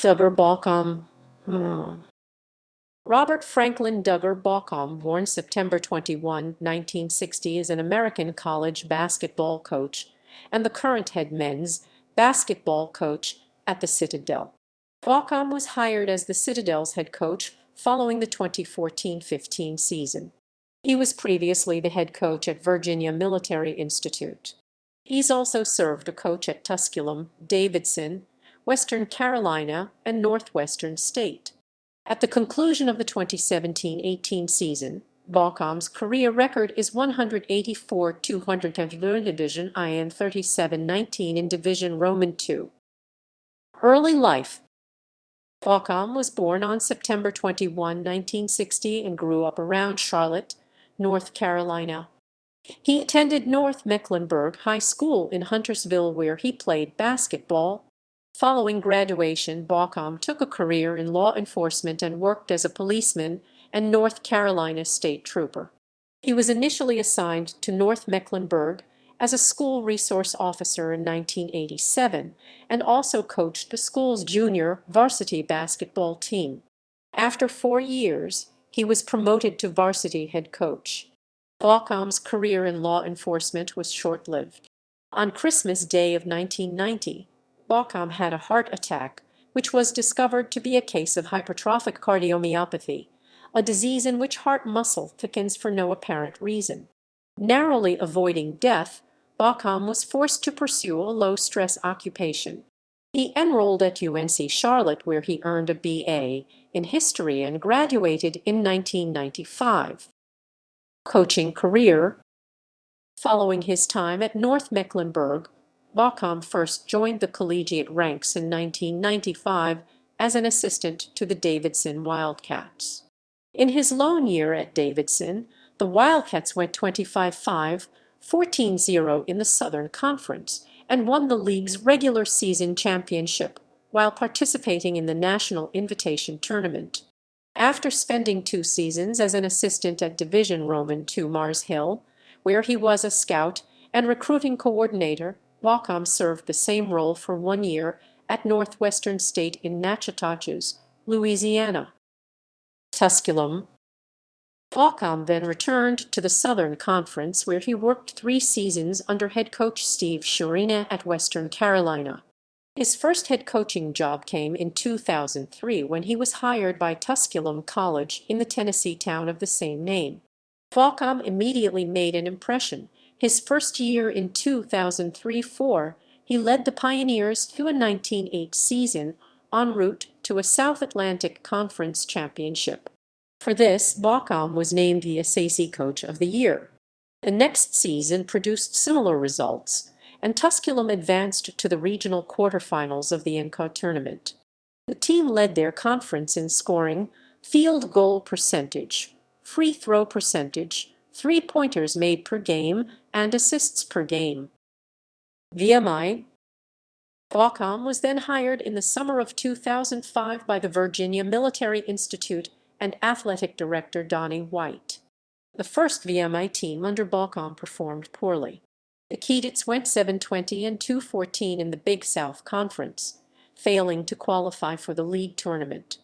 Duggar Baucom. Robert Franklin Duggar Baucom, born September 21, 1960, is an American college basketball coach and the current head men's basketball coach at the Citadel. Baucom was hired as the Citadel's head coach following the 2014-15 season. He was previously the head coach at Virginia Military Institute. He's also served as coach at Tusculum, Davidson, Western Carolina, and Northwestern State. At the conclusion of the 2017-18 season, Baucom's career record is 184-200 in Division I and 37-19 in Division Roman II. Early life. Baucom was born on September 21, 1960 and grew up around Charlotte, North Carolina. He attended North Mecklenburg High School in Huntersville where he played basketball. Following graduation, Baucom took a career in law enforcement and worked as a policeman and North Carolina state trooper. He was initially assigned to North Mecklenburg as a school resource officer in 1987 and also coached the school's junior varsity basketball team. After 4 years, he was promoted to varsity head coach. Baucom's career in law enforcement was short-lived. On Christmas Day of 1990, Baucom had a heart attack, which was discovered to be a case of hypertrophic cardiomyopathy, a disease in which heart muscle thickens for no apparent reason. Narrowly avoiding death, Baucom was forced to pursue a low-stress occupation. He enrolled at UNC Charlotte where he earned a BA in history and graduated in 1995. Coaching career. Following his time at North Mecklenburg, Baucom first joined the collegiate ranks in 1995 as an assistant to the Davidson Wildcats. In his lone year at Davidson, the Wildcats went 25-5, 14-0 in the Southern Conference and won the league's regular season championship while participating in the National Invitation Tournament. After spending 2 seasons as an assistant at Division Roman II Mars Hill, where he was a scout and recruiting coordinator, Baucom served the same role for 1 year at Northwestern State in Natchitoches, Louisiana. Tusculum. Baucom then returned to the Southern Conference where he worked 3 seasons under head coach Steve Shurina at Western Carolina. His first head coaching job came in 2003 when he was hired by Tusculum College in the Tennessee town of the same name. Baucom immediately made an impression. His first year in 2003-04, he led the Pioneers to a 19-8 season en route to a South Atlantic Conference championship. For this, Baucom was named the SAC Coach of the Year. The next season produced similar results, and Tusculum advanced to the regional quarterfinals of the NCAA tournament. The team led their conference in scoring, field goal percentage, free throw percentage, 3-pointers made per game, and assists per game. VMI. Baucom was then hired in the summer of 2005 by the Virginia Military Institute and athletic director Donnie White. The first VMI team under Baucom performed poorly. The Keydets went 7-20 and 2-14 in the Big South Conference, failing to qualify for the league tournament.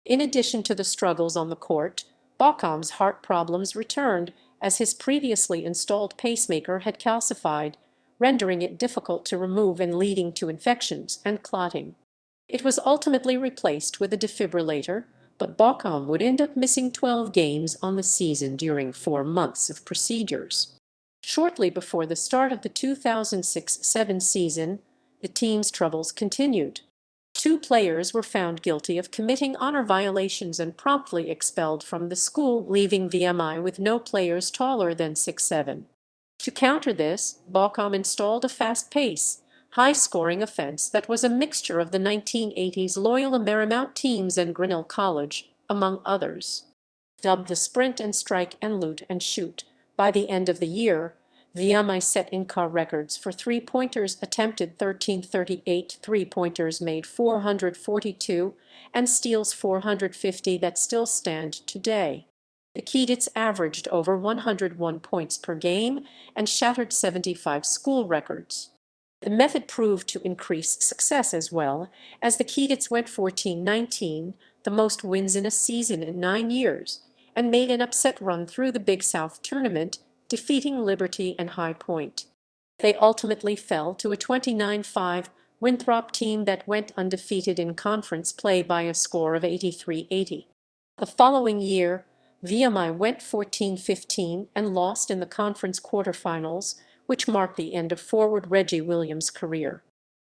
In addition to the struggles on the court, Baucom's heart problems returned as his previously installed pacemaker had calcified, rendering it difficult to remove and leading to infections and clotting. It was ultimately replaced with a defibrillator, but Baucom would end up missing 12 games on the season during 4 months of procedures. Shortly before the start of the 2006-07 season, the team's troubles continued. 2 players were found guilty of committing honor violations and promptly expelled from the school, leaving VMI with no players taller than 6'7". To counter this, Baucom installed a fast-paced, high-scoring offense that was a mixture of the 1980s Loyola Marymount teams and Grinnell College, among others. Dubbed the sprint and strike and loot and shoot, by the end of the year, VMI set NCAA records for 3-pointers attempted 1338, 3-pointers made 442, and steals 450 that still stand today. The Keydets averaged over 101 points per game and shattered 75 school records. The method proved to increase success as well, as the Keydets went 14-19, the most wins in a season in 9 years, and made an upset run through the Big South tournament, defeating Liberty and High Point. They ultimately fell to a 29-5 Winthrop team that went undefeated in conference play by a score of 83-80. The following year, VMI went 14-15 and lost in the conference quarterfinals, which marked the end of forward Reggie Williams' career.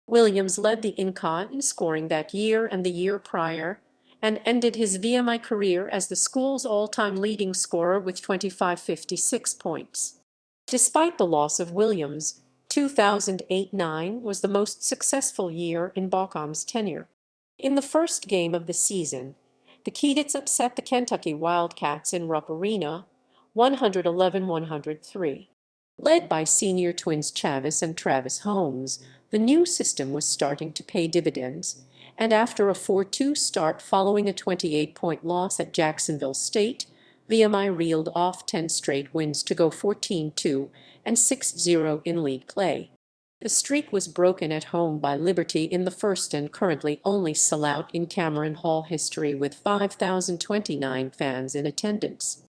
Williams led the Inca in scoring that year and the year prior, and ended his VMI career as the school's all-time leading scorer with 2556 points. Despite the loss of Williams, 2008-9 was the most successful year in Baucom's tenure. In the first game of the season, the Keydets upset the Kentucky Wildcats in Rupp Arena, 111-103. Led by senior twins Chavis and Travis Holmes, the new system was starting to pay dividends, and after a 4-2 start following a 28-point loss at Jacksonville State, VMI reeled off 10 straight wins to go 14-2 and 6-0 in league play. The streak was broken at home by Liberty in the first and currently only sellout in Cameron Hall history with 5,029 fans in attendance.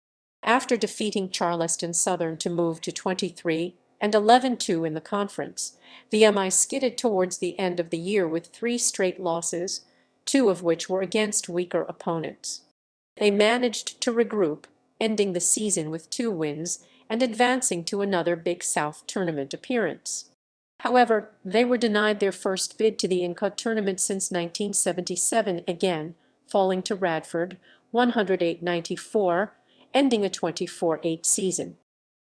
After defeating Charleston Southern to move to 23 and 11-2 in the conference, VMI skidded towards the end of the year with 3 straight losses, 2 of which were against weaker opponents. They managed to regroup, ending the season with 2 wins and advancing to another Big South tournament appearance. However, they were denied their first bid to the Inca tournament since 1977 again, falling to Radford, 108-94, ending a 24-8 season.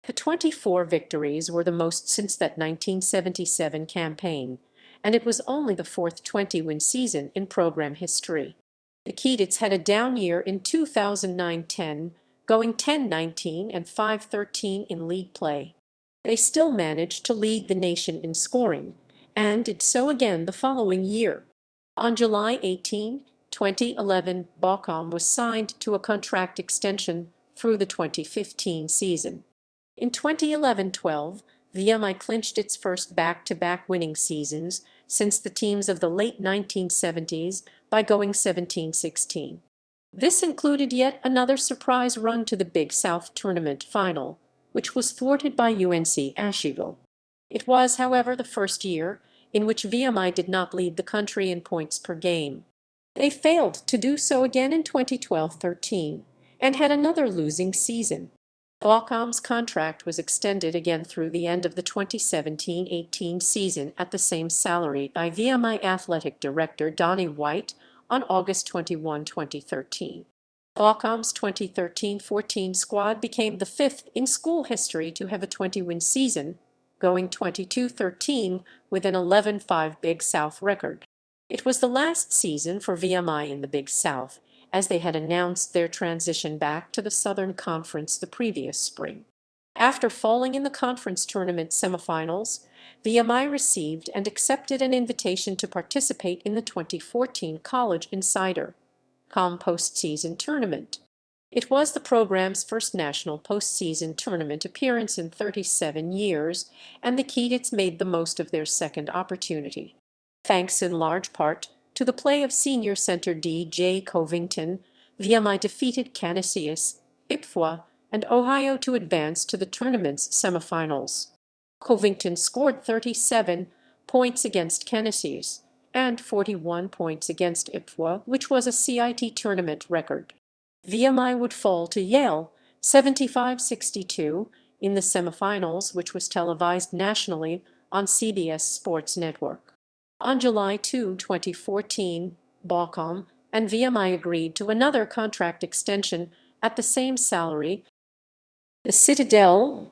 The 24 victories were the most since that 1977 campaign, and it was only the 4th 20-win season in program history. The Keydets had a down year in 2009-10, going 10-19 and 5-13 in league play. They still managed to lead the nation in scoring, and did so again the following year. On July 18, 2011, Baucom was signed to a contract extension through the 2015 season. In 2011-12, VMI clinched its first back-to-back winning seasons since the teams of the late 1970s by going 17-16. This included yet another surprise run to the Big South Tournament final, which was thwarted by UNC Asheville. It was, however, the first year in which VMI did not lead the country in points per game. They failed to do so again in 2012-13 and had another losing season. Baucom's contract was extended again through the end of the 2017-18 season at the same salary by VMI Athletic Director Donnie White on August 21, 2013. Baucom's 2013-14 squad became the 5th in school history to have a 20-win season, going 22-13 with an 11-5 Big South record. It was the last season for VMI in the Big South, as they had announced their transition back to the Southern Conference the previous spring. After falling in the conference tournament semifinals, VMI received and accepted an invitation to participate in the 2014 College Insider.com postseason tournament. It was the program's first national postseason tournament appearance in 37 years, and the Keydets made the most of their second opportunity. Thanks in large part to the play of senior center D.J. Covington, VMI defeated Canisius, Ipswich, and Ohio to advance to the tournament's semifinals. Covington scored 37 points against Canisius and 41 points against Ipswich, which was a CIT tournament record. VMI would fall to Yale 75-62 in the semifinals, which was televised nationally on CBS Sports Network. On July 2, 2014, Baucom and VMI agreed to another contract extension at the same salary. The Citadel.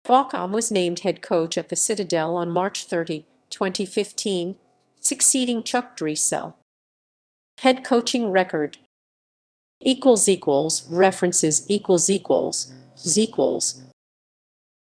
Baucom was named head coach at the Citadel on March 30, 2015, succeeding Chuck Driesell. Head coaching record. References ==